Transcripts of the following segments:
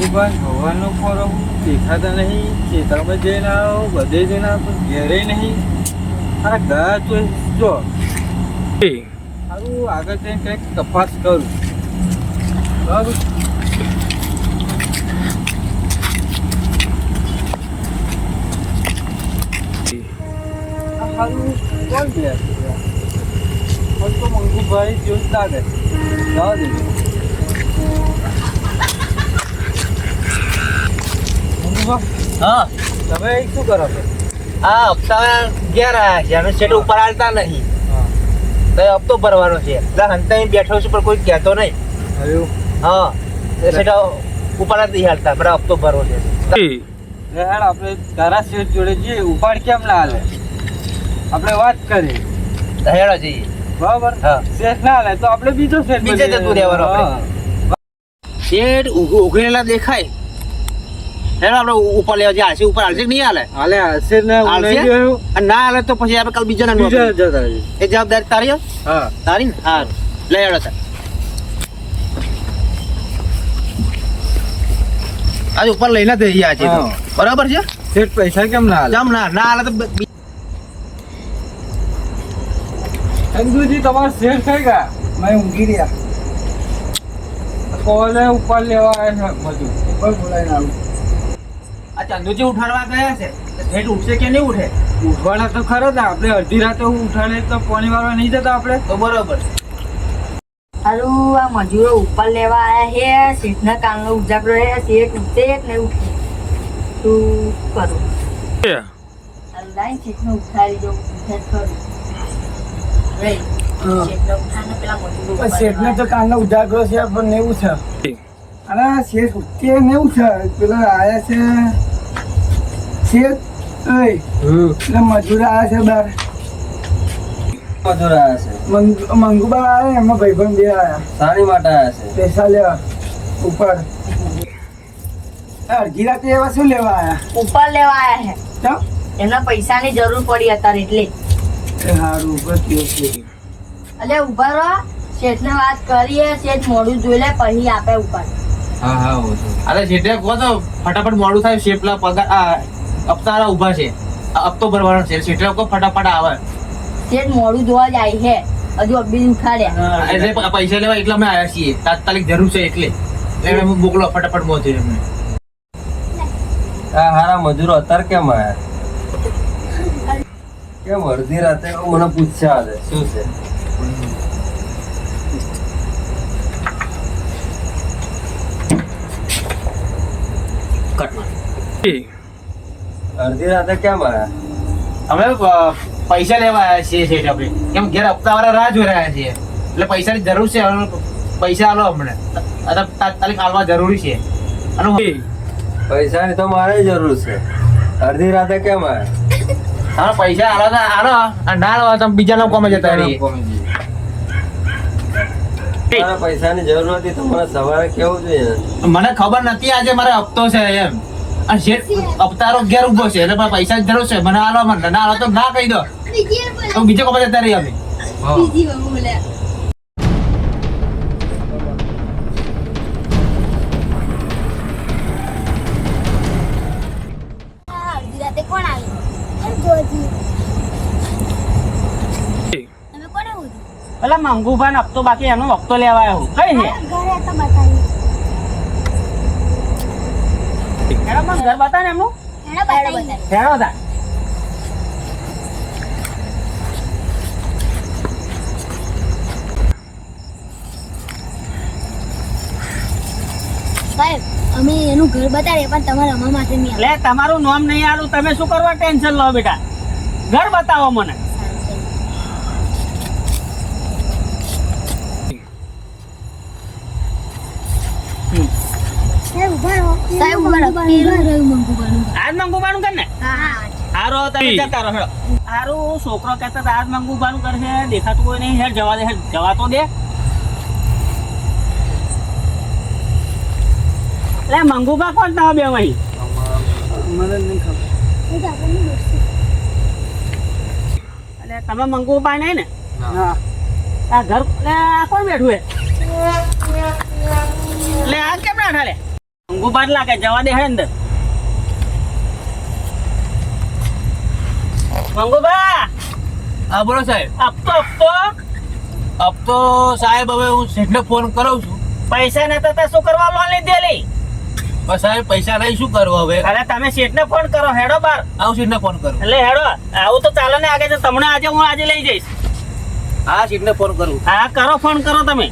મંગુભાઈ ભગવાનનો પોરો દેખાતા નહીં, ખેતરમાં જઈને આવો, બધે જઈને આવો, પણ ઘેરે નહીં. આ ગયા તો જો સારું આગળ જઈને કંઈક તપાસ કરું. બરાબર. સારું કોણ છે? પણ તો મંગુભાઈ જેવું જ લાગે. જવા દે. હા તમે શું કરો છો? આ હપ્તા ઘેર આવ્યા છે અને સેટ ઉપર હાલતા નહીં તો હપ્તો ભરવાનો છે એટલે હંતા બેઠો છું પણ કોઈ કહેતો નહીં. હા સેટ ઉપર નથી હાલતા બરાબર હપ્તો ભરવો છે. આપણે તારા શેઠ જોડે જઈએ, ઉપાડ કેમ ના હાલે આપણે વાત કરી હેડો જઈએ. બરાબર. હા શેઠ ના હાલે તો આપણે બીજો શેઠ બીજે જતું રહેવાનું આપણે. શેઠ ઉઘરેલા દેખાય હેડો આપણે ઉપર લેવા જઈએ. હાલશે ઉપર હાલશે નહીં હાલે હાલે હશે ને હાલશે અને ના હાલે તો પછી આપણે કાલ બીજાના બીજા જતા રહીએ. એ જવાબદારી તારી હો? હા તારી ને હા લઈ હેડો તાર આજ ઉપર લઈને જઈએ આજે તો. બરાબર છે. શેઠ પૈસા કેમ ના હાલે? જમ ના ના હાલે તો ચંદુજી તમારા શેઠ થઈ ગયા? મેં ઊંઘી રહ્યા. કોલે ઉપર લેવા આવ્યા છે બધું. ઉપર બોલાવીને આવું. આ ચંદુજી ઉઠાડવા ગયા છે હેઠ ઉઠશે કે નહીં ઉઠે? ઉઠવાના તો ખરો ને આપણે અડધી રાતે ઉઠાડે તો પાણી વાળવા નહીં જતા આપણે તો બરોબર. હારું આ મજૂરો ઉપર લેવા આયા છે, શેઠના કામનો ઉજાગરો છે, શેઠ ઉઠે કે નહીં ઉઠે શું કરું? હારું લાઈન શેઠને ઉઠાડી દઉં, ઉઠે જ ખરું. રહી શેઠને ઉઠાડીને પેલા મજૂરો ઉપર શેઠને તો કાલનો ઉજાગરો છે પણ નેવું છે. અને શેઠ ઉઠે નેવું છે. પેલા આયા છે શેઠ એટલે મજૂર આયા છે બાર. મજૂર આવ્યા છે. મંગુબા આયા એમાં ભાઈબંધ બે આયા સારી માટે આવ્યા છે. પૈસા લેવા ઉપર. અડધી રાતે એવા શું લેવા આયા? ઉપર લેવા આયા છે. ચમ? એમને પૈસાની જરૂર પડી અત્યારે એટલે. એ હારું ઉપર થયો છે. અલે ઉભા રહો, શેઠને વાત કરીએ, શેઠ મોડું જોઈ લે પછી આપે ઉપર. હા હા હું તો અરે જેટલે કહો તો ફટાફટ મોડું થાય. શેઠલા પગાર આ હપ્તા ઉભા છે, આ હપ્તો ભરવાનો છે. શેઠલા કહો ફટાફટ આવે. શેઠ મોડું જોવા જાય છે, હજુ અબ્બી ઉઠાડ્યા. એટલે પૈસા લેવા એટલે અમે આવ્યા છીએ. તાત્કાલિક જરૂર છે એટલે મોકલો ફટાફટ મોકલો એમને. આ હારા મજૂરો અત્યારે કેમ આવ્યા? કેમ અડધી રાતે મને પૂછ્યા છે શું છે? અડધી રાતે કેમ આવ્યા? અમે પૈસા લેવા આવ્યા છીએ શેઠ. આપણે કેમ ઘેર હપ્તા વાળા રાહ જોઈ રહ્યા છીએ એટલે પૈસાની જરૂર છે. પૈસા આલો અમને તાત્કાલિક આલવા જરૂરી છે. અને પૈસાની તો મારે જરૂર છે. અડધી રાતે કેમ આવ્યા? તમે પૈસા આલો તો આલો અને ના આલો તમે બીજાના કોમે જતા રહીએ. મારે પૈસાની જરૂર હતી તો મને સવારે કેવું જોઈએ. મને ખબર નથી આજે મારે હપ્તો છે એમ. અને શેઠ હપ્તારો ઘેર ઉભો છે એટલે પૈસાની જરૂર છે. મને આલો મને ના આલો તો ના કહી દો તો બીજે કોમે જતા રહીએ અમે. પેલા મંગુભાઈ હપ્તો બાકી એનો હપ્તો લેવા આવ્યો કઈ છે? ઘર બતા ને એમનું હેડો હતા. સાહેબ અમે એનું ઘર બતાડે પણ તમારે અમારા માટે નહીં એટલે તમારું નામ નહીં આલું તમે શું કરવા ટેન્શન લો બેટા? ઘર બતાવો મને. સાહેબ ઉભા પેલું રહ્યું મંગુબાનું. આજ મંગુબાનું કર ને. હા હારો તમે જતા રહો હેડો. હારું છોકરો કહેતા હતા આજ મંગુબાનું કરશે, દેખાતું કોઈ નહીં. હેડ જવા દે, હેડ જવા તો દે. એટલે મંગુબા કોણ તમે બે વહી? મને નહીં ખબર. એટલે તમે મંગુબા નહીં ને? હા આ ઘર આ કોણ બેઠું હે? એટલે આ કેમ ના ઠાલે? મંગુ બાર લાગે જવા દે હે અંદર મંગુબા હા બોલો સાહેબ. હપ્તો સાહેબ હવે હું શેઠને ફોન કરાવું છું. પૈસા નતા તો શું કરવા લોન લીધેલી પણ સાહેબ પૈસા લઈ શું કરવું હવે? અરે તમે શેઠને ફોન કરો હેડો બાર હું શેઠને ફોન કરું. એટલે હેડો આવું તો ચાલે ને આગળ તમને આજે હું આજે લઈ જઈશ હા શેઠને ફોન કરું. હા કરો ફોન કરો તમે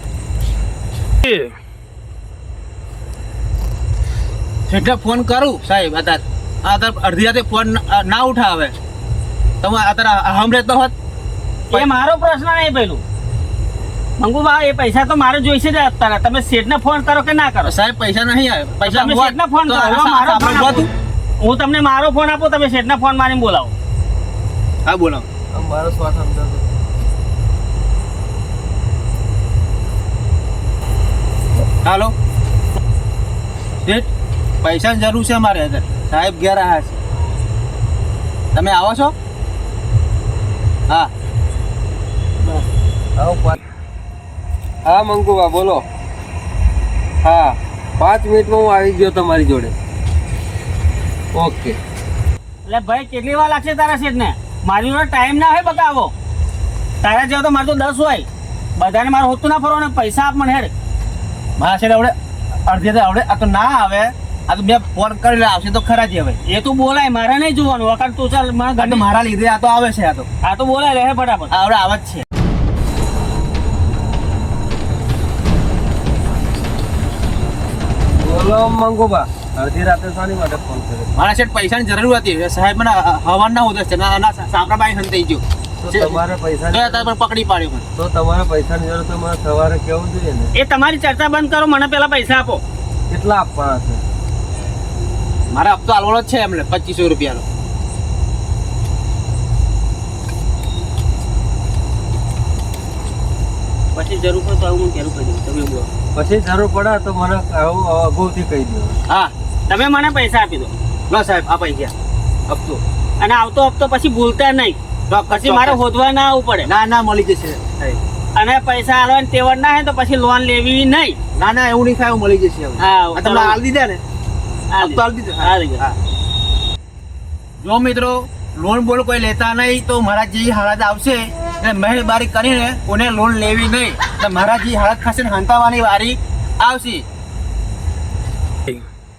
શેઠને ફોન કરું સાહેબ. અત્યારે અડધી રાતે ફોન ના ઉઠાવે તમે અત્યારે હમરે તો હોત. એ મારો પ્રશ્ન નહીં પેલું મંગુબા એ પૈસા તો મારે જોઈશે જ અત્યારે તમે શેઠને ફોન કરો કે ના કરો સાહેબ પૈસા નહીં આવે. પૈસા તમે શેઠને ફોન કરો હવે મારો ફોન આપો. હું તમને મારો ફોન આપું તમે શેઠને ફોન મારીને બોલાવો હા બોલો. મારો સ્વાદ સમજાવતો હાલો શેઠ પૈસાની જરૂર છે મારે અત્યારે. સાહેબ ઘેર આવ્યા છે. તમે આવો છો? હા હા મંગુબા બોલો. હા 5 મિનિટમાં હું આવી ગયો તમારી જોડે. ઓકે. એટલે ભાઈ કેટલી વાર લાગશે તારા શેઠને? મારી જોડે ટાઈમ ના હોય બતાવો. તારા જેવો તો મારે તો 10 હોય. બધાને મારે હોતું ના ફરવા ને પૈસા આપ મને હેડ. મારા શેઠ આવડે અડધી રાતે આવડે. આ તો ના આવે. આ તો મેં ફોન કરી આવશે તો ખરા જ હવે. એ તું બોલાય મારે નહીં જોવાનું વખત તું ચાલ મને આ તો ઘરની મારા લીધે આ તો આવે છે. આ તો બોલાય લે ફટાફટ આવડે આવે જ છે. બોલો મંગુબા અડધી રાતે શાની માટે ફોન કર્યો? મારા શેઠ પૈસાની જરૂર હતી. સાહેબ મને હવા ના હોતો છે. ના સાપરા બાઈ સંતાઈ ગયો. તો તમારે પૈસા પકડી પાડ્યો મને. તો તમારે પૈસાની જરૂર તો મારે સવારે કેવું જોઈએ ને. એ તમારી ચર્ચા બંધ કરો મને પેલા પૈસા આપો કેટલા આપવાના છે? મારે હપ્તો હાલવાનો જ છે એમને 2500 રૂપિયાનો. પછી જરૂર પડે તો આવું હું કેરું કરી તમે બોલો પછી જરૂર પડે તો મને આવું અગાઉથી કહી દો. હા તમે મને પૈસા આપી દો લો સાહેબ આ પૈસા હપ્તો. અને આવતો હપ્તો પછી ભૂલતા નહીં પછી મારે શોધવા ના આવવું પડે ના મળી જશે સાહેબ. અને પૈસા આલવાની તેવડ ના હોય તો પછી લોન લેવી નહીં ના એવું નહીં થાય. મળી જશે હવે. હા આ તમને હાલ દીધા ને હપ્તો હાલ દીધો. હા જો મિત્રો લોન બોલ કોઈ લેતા નહીં તો મારા જે હાલત આવશે એટલે મહેરબાની કરીને કોને લોન લેવી નહીં. તો મારા જે હાલત થશે ને હંતાવાની વારી આવશે.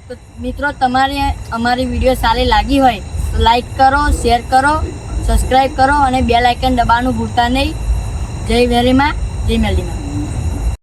તો મિત્રો તમારે અમારી વિડીયો સારી લાગી હોય તો લાઈક કરો, શેર કરો, સબસ્ક્રાઈબ કરો અને બેલ આઇકન દબાવવાનું ભૂલતા નહીં. જય વેરીમાં, જય મેલીમાં.